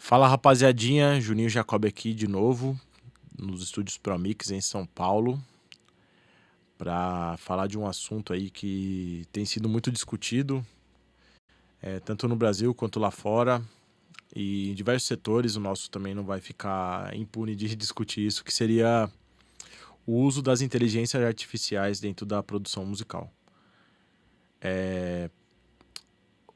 Fala rapaziadinha, Juninho Jacob aqui de novo, nos estúdios ProMix em São Paulo, para falar de um assunto aí que tem sido muito discutido, tanto no Brasil quanto lá fora, e em diversos setores. O nosso também não vai ficar impune de discutir isso, que seria o uso das inteligências artificiais dentro da produção musical.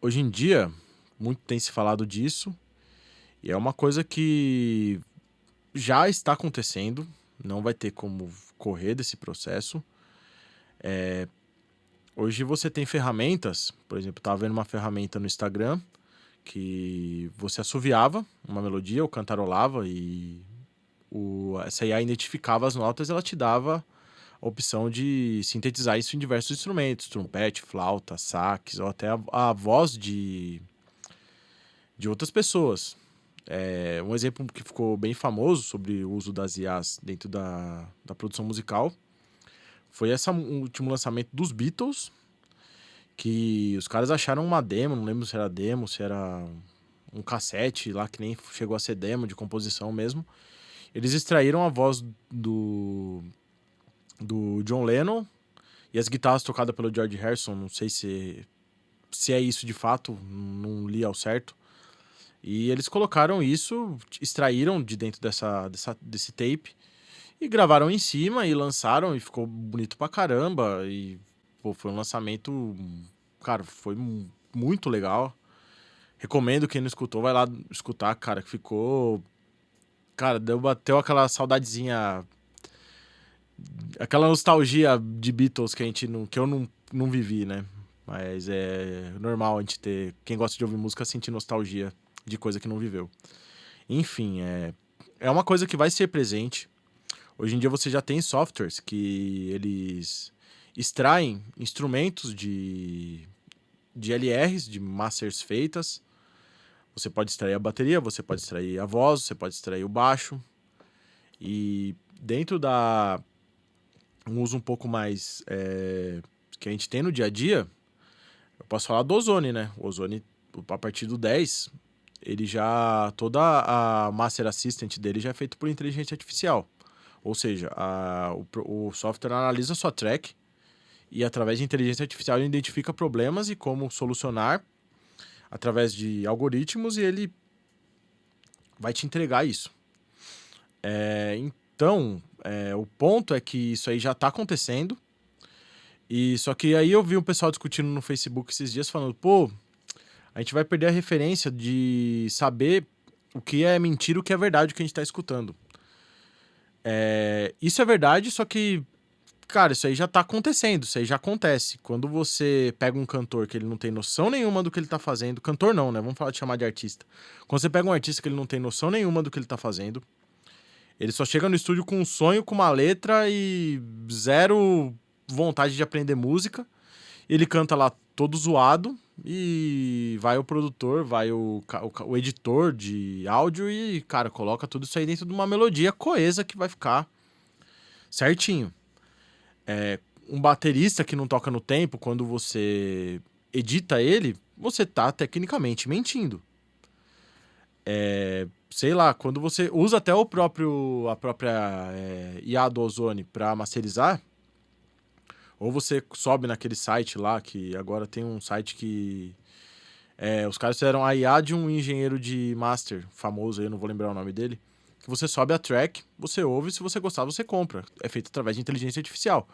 Hoje em dia, muito tem se falado disso, e é uma coisa que já está acontecendo, não vai ter como correr desse processo. Hoje você tem ferramentas, por exemplo, eu estava vendo uma ferramenta no Instagram que você assoviava uma melodia ou cantarolava e essa IA identificava as notas e ela te dava a opção de sintetizar isso em diversos instrumentos, trompete, flauta, sax ou até a voz de outras pessoas. Um exemplo que ficou bem famoso sobre o uso das IAs dentro da produção musical foi esse último lançamento dos Beatles, que os caras acharam uma demo, não lembro se era demo, se era um cassete lá que nem chegou a ser demo de composição mesmo. Eles extraíram a voz do John Lennon e as guitarras tocadas pelo George Harrison, não sei se é isso de fato, não li ao certo. E eles colocaram isso, extraíram de dentro desse tape e gravaram em cima e lançaram e ficou bonito pra caramba. E pô, foi um lançamento, cara, foi muito legal. Recomendo quem não escutou, vai lá escutar, cara, que ficou... Cara, bateu aquela saudadezinha, aquela nostalgia de Beatles que eu não vivi, né? Mas é normal a gente ter... Quem gosta de ouvir música sentir nostalgia de coisa que não viveu. Enfim, é uma coisa que vai ser presente. Hoje em dia você já tem softwares que eles extraem instrumentos de LRs, de masters feitas. Você pode extrair a bateria, você pode extrair a voz, você pode extrair o baixo. E dentro um uso um pouco mais que a gente tem no dia a dia, eu posso falar do Ozone, né? O Ozone, a partir do 10, ele já... Toda a Master Assistant dele já é feito por inteligência artificial. Ou seja, o software analisa a sua track e, através de inteligência artificial, ele identifica problemas e como solucionar através de algoritmos, e ele vai te entregar isso. Então, o ponto é que isso aí já está acontecendo. E só que aí eu vi um pessoal discutindo no Facebook esses dias, falando, pô, a gente vai perder a referência de saber o que é mentira e o que é verdade, o que a gente está escutando. Isso é verdade, só que, cara, isso aí já tá acontecendo, isso aí já acontece. Quando você pega um cantor que ele não tem noção nenhuma do que ele tá fazendo, cantor não, né? Vamos falar de chamar de artista. Quando você pega um artista que ele não tem noção nenhuma do que ele tá fazendo, ele só chega no estúdio com um sonho, com uma letra e zero vontade de aprender música. Ele canta lá todo zoado e vai o produtor, vai o editor de áudio e, cara, coloca tudo isso aí dentro de uma melodia coesa que vai ficar certinho. Um baterista que não toca no tempo, quando você edita ele, você tá tecnicamente mentindo. Sei lá, quando você usa até a própria IA do Ozone para masterizar, ou você sobe naquele site lá, que agora tem um site que os caras fizeram a IA de um engenheiro de master famoso, eu não vou lembrar o nome dele, que você sobe a track, você ouve, se você gostar, você compra. É feito através de inteligência artificial.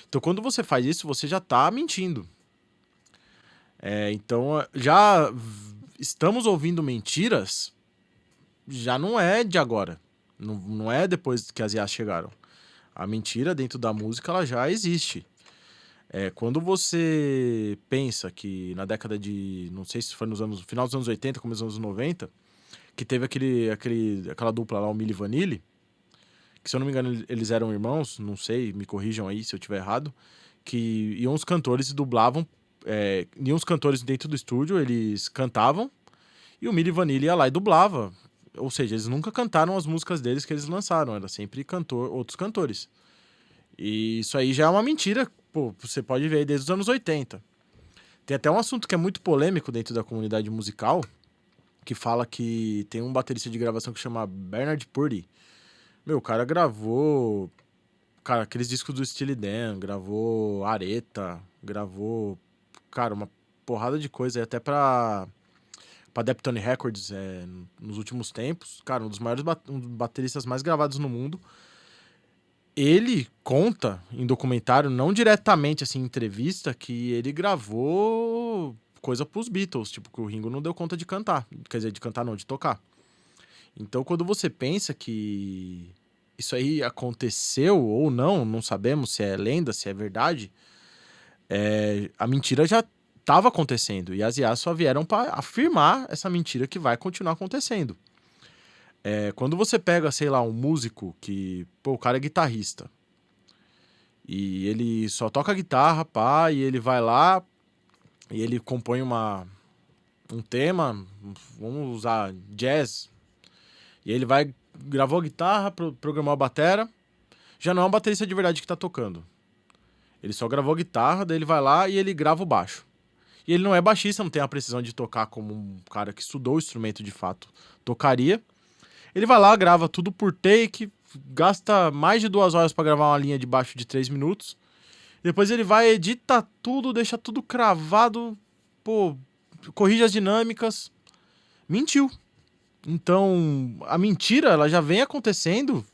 Então, quando você faz isso, você já tá mentindo. Então, já estamos ouvindo mentiras, já não é de agora. Não é depois que as IAs chegaram. A mentira dentro da música, ela já existe. Quando você pensa que na década de... Não sei se foi final dos anos 80, começo dos anos 90, que teve aquela dupla lá, o Milli Vanilli, que, se eu não me engano, eles eram irmãos, não sei, me corrijam aí se eu estiver errado, que iam os cantores e dublavam, iam os cantores dentro do estúdio, eles cantavam, e o Milli Vanilli ia lá e dublava. Ou seja, eles nunca cantaram as músicas deles que eles lançaram, era sempre outros cantores. E isso aí já é uma mentira, pô, você pode ver aí desde os anos 80. Tem até um assunto que é muito polêmico dentro da comunidade musical, que fala que tem um baterista de gravação que chama Bernard Purdy. Meu, o cara gravou, cara, aqueles discos do Steely Dan, gravou Areta, gravou, cara, uma porrada de coisa, até pra Deptone Records nos últimos tempos. Cara, um dos maiores bateristas mais gravados no mundo. Ele conta em documentário, não diretamente assim em entrevista, que ele gravou coisa pros Beatles, tipo, que o Ringo não deu conta de cantar. Quer dizer, de cantar não, de tocar. Então, quando você pensa que isso aí aconteceu ou não, não sabemos se é lenda, se é verdade, a mentira já estava acontecendo. E as IAs só vieram para afirmar essa mentira que vai continuar acontecendo. Quando você pega, sei lá, um músico que, pô, o cara é guitarrista e ele só toca guitarra, pá, e ele vai lá e ele compõe um tema, vamos usar jazz, e ele vai, gravou a guitarra, programou a batera, já não é um baterista de verdade que tá tocando. Ele só gravou a guitarra, daí ele vai lá e ele grava o baixo. E ele não é baixista, não tem a precisão de tocar como um cara que estudou o instrumento de fato tocaria. Ele vai lá, grava tudo por take, gasta mais de 2 horas pra gravar uma linha de baixo de 3 minutos. Depois ele vai, edita tudo, deixa tudo cravado, pô, corrige as dinâmicas. Mentiu. Então, a mentira, ela já vem acontecendo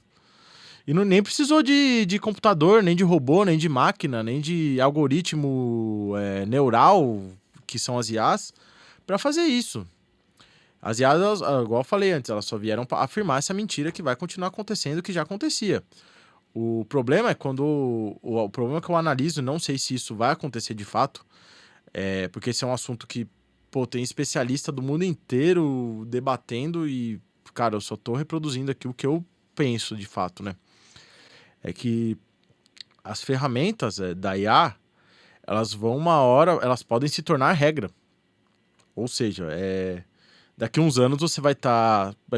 e nem precisou de computador, nem de robô, nem de máquina, nem de algoritmo neural, que são as IAs, para fazer isso. As IAs, igual eu falei antes, elas só vieram para afirmar essa mentira que vai continuar acontecendo, que já acontecia. O problema é quando... O problema que eu analiso, não sei se isso vai acontecer de fato, porque esse é um assunto que, pô, tem especialista do mundo inteiro debatendo e, cara, eu só tô reproduzindo aqui o que eu penso de fato, né? É que as ferramentas da IA, elas vão uma hora, elas podem se tornar regra. Ou seja, daqui uns anos você vai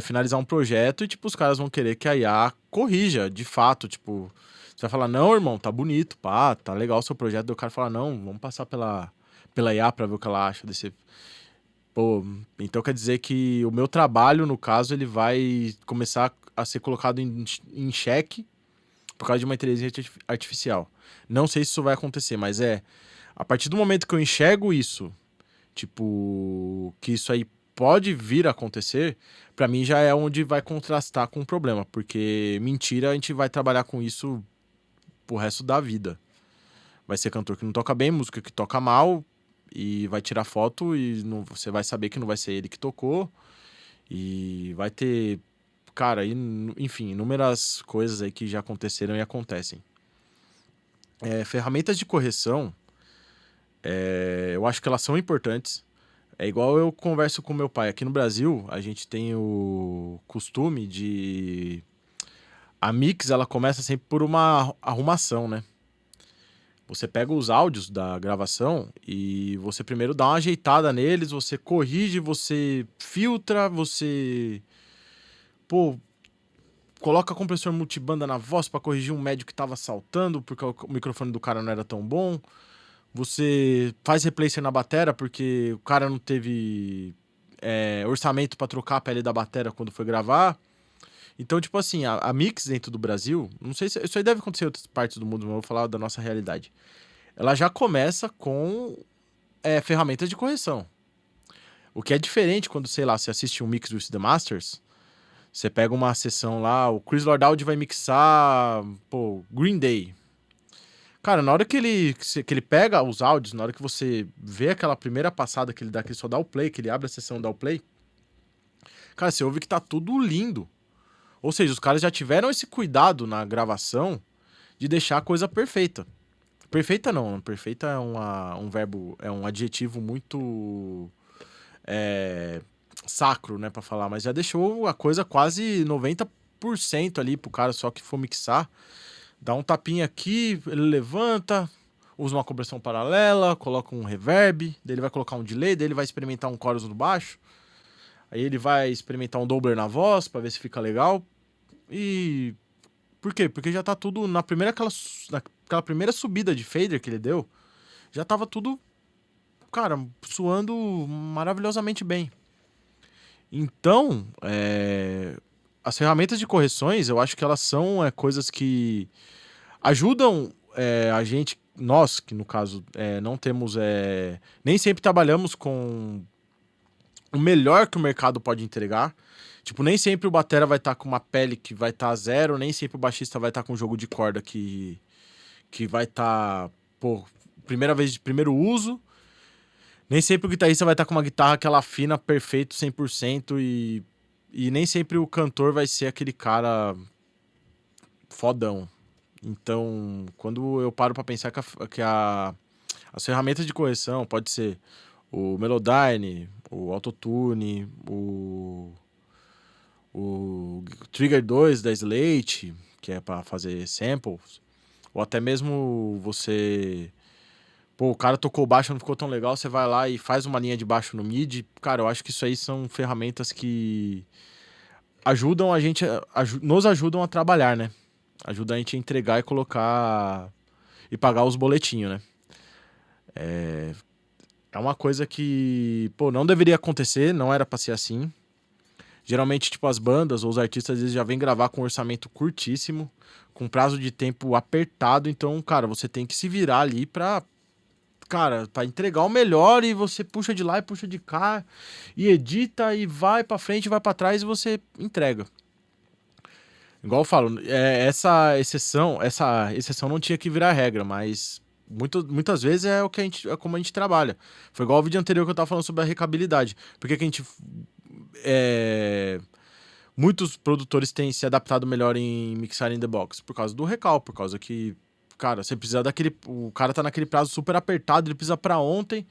finalizar um projeto e, tipo, os caras vão querer que a IA corrija, de fato, tipo... Você vai falar, não, irmão, tá bonito, pá, tá legal o seu projeto. Daí o cara fala, não, vamos passar pela IA pra ver o que ela acha desse... Pô, então quer dizer que o meu trabalho, no caso, ele vai começar a ser colocado em xeque por causa de uma inteligência artificial. Não sei se isso vai acontecer, mas a partir do momento que eu enxergo isso, tipo, que isso aí pode vir a acontecer, pra mim já é onde vai contrastar com o problema, porque mentira a gente vai trabalhar com isso pro resto da vida. Vai ser cantor que não toca bem, música que toca mal, e vai tirar foto e você vai saber que não vai ser ele que tocou, e vai ter, cara, enfim, inúmeras coisas aí que já aconteceram e acontecem. Ferramentas de correção, eu acho que elas são importantes. É igual eu converso com meu pai. Aqui no Brasil, a gente tem o costume de... A mix, ela começa sempre por uma arrumação, né? Você pega os áudios da gravação e você primeiro dá uma ajeitada neles, você corrige, você filtra, você... Pô, coloca compressor multibanda na voz para corrigir um médio que tava saltando porque o microfone do cara não era tão bom. Você faz replacer na batera porque o cara não teve orçamento para trocar a pele da batera quando foi gravar. Então, tipo assim, a mix dentro do Brasil, não sei se isso aí deve acontecer em outras partes do mundo, mas eu vou falar da nossa realidade. Ela já começa com ferramentas de correção. O que é diferente quando, sei lá, você assiste um Mix with the Masters, você pega uma sessão lá, o Chris Lordaldi vai mixar, pô, Green Day. Cara, na hora que ele pega os áudios, na hora que você vê aquela primeira passada que ele dá, que ele só dá o play, que ele abre a sessão e dá o play, cara, você ouve que tá tudo lindo. Ou seja, os caras já tiveram esse cuidado na gravação de deixar a coisa perfeita. Perfeita não, perfeita é um verbo, é um adjetivo muito sacro, né, pra falar, mas já deixou a coisa quase 90% ali pro cara só que for mixar. Dá um tapinha aqui, ele levanta, usa uma compressão paralela, coloca um reverb, daí ele vai colocar um delay, daí ele vai experimentar um chorus no baixo, aí ele vai experimentar um doubler na voz pra ver se fica legal. E por quê? Porque já tá tudo naquela primeira subida de fader que ele deu, já tava tudo, cara, suando maravilhosamente bem. Então, as ferramentas de correções, eu acho que elas são coisas que ajudam a gente, nós, que no caso não temos, nem sempre trabalhamos com o melhor que o mercado pode entregar. Tipo, nem sempre o batera vai estar com uma pele que vai estar zero, nem sempre o baixista vai estar com um jogo de corda que vai estar, pô, primeira vez de primeiro uso. Nem sempre o guitarrista vai estar com uma guitarra que ela afina perfeito 100% e nem sempre o cantor vai ser aquele cara fodão. Então, quando eu paro pra pensar as ferramentas de correção, pode ser o Melodyne, o Autotune, o Trigger 2 da Slate, que é para fazer samples, ou até mesmo você... Pô, o cara tocou baixo, não ficou tão legal, você vai lá e faz uma linha de baixo no MIDI. Cara, eu acho que isso aí são ferramentas que ajudam a gente, nos ajudam a trabalhar, né? Ajuda a gente a entregar e colocar e pagar os boletinhos, né? É uma coisa que, pô, não deveria acontecer, não era pra ser assim. Geralmente, tipo, as bandas ou os artistas, eles já vêm gravar com um orçamento curtíssimo, com prazo de tempo apertado. Então, cara, você tem que se virar ali pra entregar o melhor e você puxa de lá e puxa de cá e edita e vai pra frente, vai pra trás e você entrega. Igual eu falo, essa exceção não tinha que virar regra, mas muitas vezes é como a gente trabalha. Foi igual o vídeo anterior que eu tava falando sobre a recabilidade. Por que que a gente é, muitos produtores têm se adaptado melhor em mixar in the box? Por causa do recal, por causa que, cara, você precisa daquele. O cara tá naquele prazo super apertado, ele precisa pra ontem.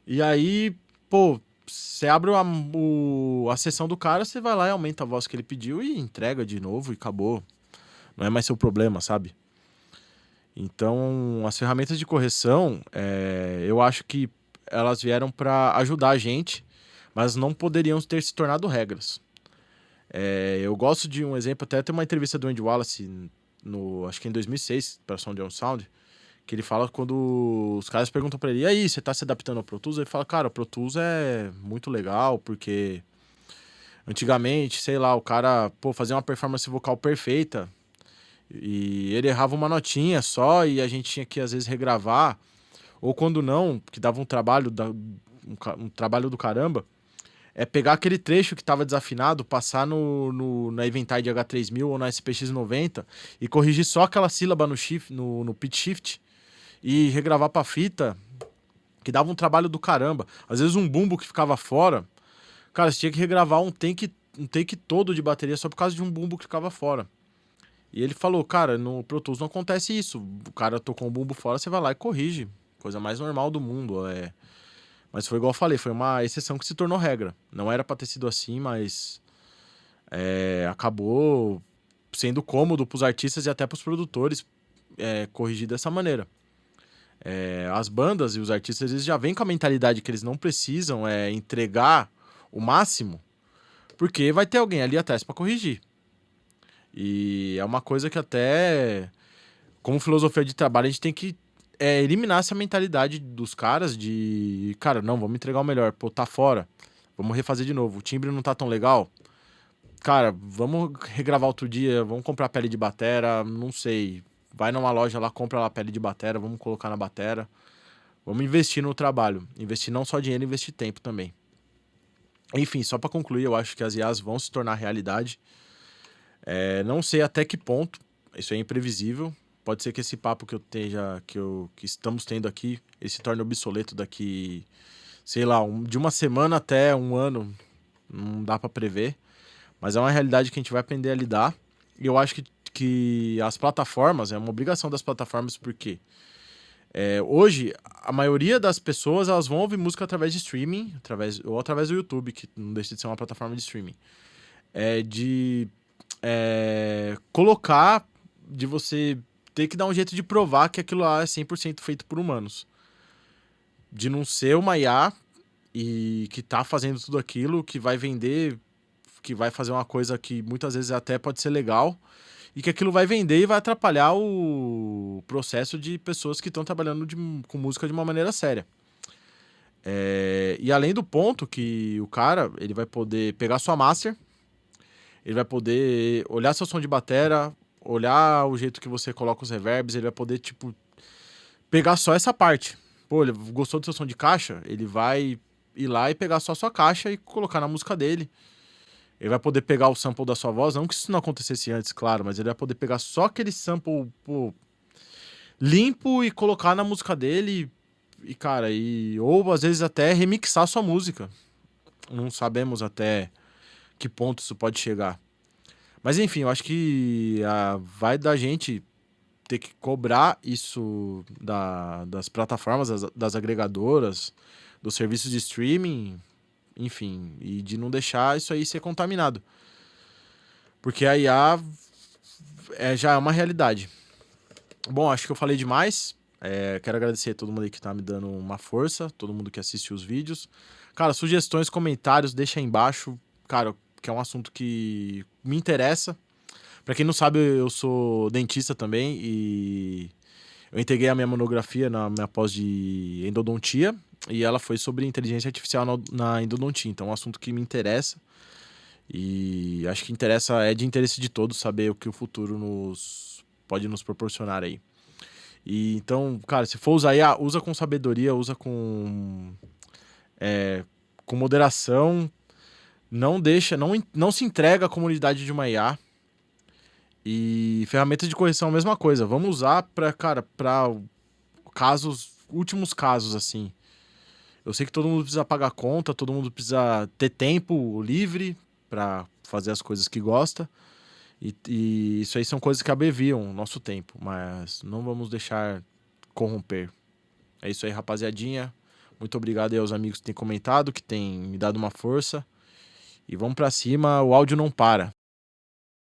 E aí, pô, você abre a sessão do cara, você vai lá e aumenta a voz que ele pediu e entrega de novo e acabou. Não é mais seu problema, sabe? Então, as ferramentas de correção, eu acho que elas vieram pra ajudar a gente, mas não poderiam ter se tornado regras. Eu gosto de um exemplo, até tem uma entrevista do Andy Wallace, acho que em 2006, para Sound on Sound, que ele fala quando os caras perguntam pra ele, e aí, você tá se adaptando ao Pro Tools? Ele fala, cara, o Pro Tools é muito legal, porque antigamente, sei lá, o cara, pô, fazia uma performance vocal perfeita e ele errava uma notinha só e a gente tinha que, às vezes, regravar, ou quando não, que dava um trabalho do caramba, pegar aquele trecho que estava desafinado, passar na Eventide H3000 ou na SPX90 e corrigir só aquela sílaba no pitch shift e regravar pra fita, que dava um trabalho do caramba. Às vezes um bumbo que ficava fora, cara, você tinha que regravar um take todo de bateria só por causa de um bumbo que ficava fora. E ele falou, cara, no Pro Tools não acontece isso. O cara tocou um bumbo fora, você vai lá e corrige. Coisa mais normal do mundo. Mas foi igual eu falei, foi uma exceção que se tornou regra. Não era pra ter sido assim, mas acabou sendo cômodo pros artistas e até pros produtores corrigir dessa maneira. As bandas e os artistas eles já vêm com a mentalidade que eles não precisam entregar o máximo, porque vai ter alguém ali atrás para corrigir. E é uma coisa que até, como filosofia de trabalho, a gente tem que eliminar essa mentalidade dos caras de, cara, não, vamos entregar o melhor, pô, tá fora, vamos refazer de novo, o timbre não tá tão legal, cara, vamos regravar outro dia, vamos comprar pele de batera, não sei, vai numa loja lá, compra lá pele de batera, vamos colocar na batera. Vamos investir no trabalho. Investir não só dinheiro, investir tempo também. Enfim, só para concluir, eu acho que as IAs vão se tornar realidade. Não sei até que ponto, isso é imprevisível. Pode ser que esse papo que estamos tendo aqui, ele se torne obsoleto daqui, sei lá, de uma semana até um ano. Não dá para prever. Mas é uma realidade que a gente vai aprender a lidar. E eu acho que as plataformas, é uma obrigação das plataformas, porque hoje, a maioria das pessoas elas vão ouvir música através de streaming, ou através do YouTube, que não deixa de ser uma plataforma de streaming. De colocar, de você ter que dar um jeito de provar que aquilo lá é 100% feito por humanos. De não ser uma IA e que tá fazendo tudo aquilo, que vai vender, que vai fazer uma coisa que muitas vezes até pode ser legal, e que aquilo vai vender e vai atrapalhar o processo de pessoas que estão trabalhando com música de uma maneira séria. E além do ponto que o cara, ele vai poder pegar sua master, ele vai poder olhar seu som de batera, olhar o jeito que você coloca os reverbs, ele vai poder, tipo, pegar só essa parte. Pô, ele gostou do seu som de caixa, ele vai ir lá e pegar só a sua caixa e colocar na música dele. Ele vai poder pegar o sample da sua voz, não que isso não acontecesse antes, claro, mas ele vai poder pegar só aquele sample, pô, limpo e colocar na música dele e cara, ou às vezes até remixar sua música. Não sabemos até que ponto isso pode chegar. Mas enfim, eu acho que vai da gente ter que cobrar isso das plataformas, das agregadoras, dos serviços de streaming, enfim, e de não deixar isso aí ser contaminado. Porque a IA já é uma realidade. Bom, acho que eu falei demais. Quero agradecer a todo mundo aí que tá me dando uma força, todo mundo que assiste os vídeos. Cara, sugestões, comentários, deixa aí embaixo. Cara, que é um assunto que me interessa. Pra quem não sabe, eu sou dentista também e eu integrei a minha monografia na minha pós de endodontia e ela foi sobre inteligência artificial na endodontia. Então é um assunto que me interessa e acho que é de interesse de todos saber o que o futuro pode nos proporcionar aí. E então, cara, se for usar IA, usa com sabedoria, usa com moderação, não deixa, não se entrega à comunidade de uma IA. E ferramentas de correção, a mesma coisa. Vamos usar para casos, últimos casos, assim. Eu sei que todo mundo precisa pagar conta, todo mundo precisa ter tempo livre para fazer as coisas que gosta. E isso aí são coisas que abreviam o nosso tempo, mas não vamos deixar corromper. É isso aí, rapaziadinha. Muito obrigado aí aos amigos que têm comentado, que têm me dado uma força. E vamos para cima, o áudio não para.